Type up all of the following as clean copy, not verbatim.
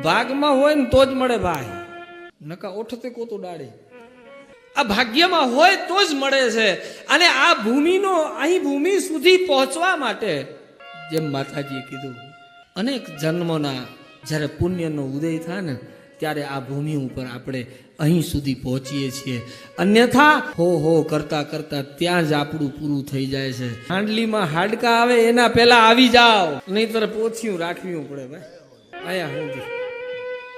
ભાગમાં હોય ને તો જ મળે ભાઈ, નકા ઓઠતે કોતું ડાળે. આ ભાગ્યમાં હોય તો જ મળે છે. અને આ ભૂમિનો અહીં ભૂમિ સુધી પહોંચવા માટે જેમ માતાજીએ કીધું, અનેક જન્મોના જ્યારે પુણ્યનો ઉદય થાય ને ત્યારે આ ભૂમિ ઉપર આપણે અહીં સુધી પહોંચીએ છીએ. અન્યથા હો કરતા કરતા ત્યાં જ આપણું પૂરું થઈ જાય છે. હાંડલીમાં હાડકા આવે એના પહેલા આવી જાઓ, નહીતર પોથિયું રાખવું પડે ભાઈ. અહીંયા સુધી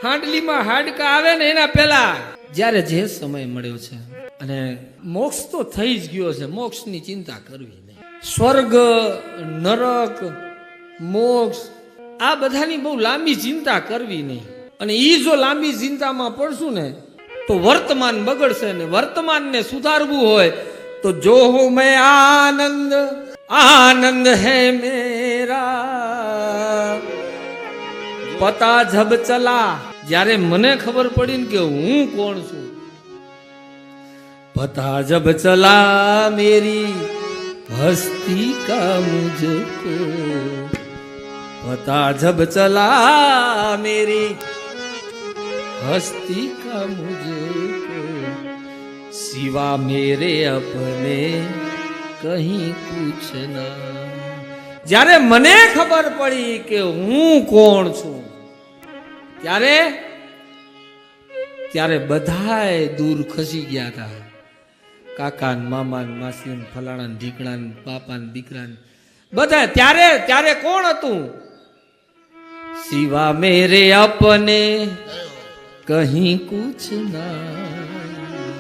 હાંડલીમાં હાડકા આવે ને એના પહેલા, જ્યારે જે સમય મળ્યો છે અને મોક્ષ તો થઈ જ ગયો છે, મોક્ષની ચિંતા કરવી નહીં. સ્વર્ગ, નરક, મોક્ષ આ બધાની બહુ લાંબી ચિંતા કરવી નહીં. અને ઈ જો લાંબી ચિંતામાં પડશું ને તો વર્તમાન બગડશે. ને વર્તમાનને સુધારવું હોય તો જો હું મેં આનંદ આનંદ હે મેરા પતા જબ ચલા, જ્યારે મને ખબર પડી ને કે હું કોણ છું, પતા જબ ચલા મેરી હસ્તી કા મુझको, पता जब चला मेरी हस्ती का मुझको, सिवा मेरे अपने कहीं कुछ ना. જ્યારે મને ખબર પડી કે હું કોણ છું ત્યારે બધાય દૂર ખસી ગયા હતા. કાકા ને મામા ને માસી ને ફલાણા ને ઢીકણા ને બાપા ને દીકરા ને બધા. ત્યારે કોણ હતું? सिवा मेरे अपने कहीं कुछ ना.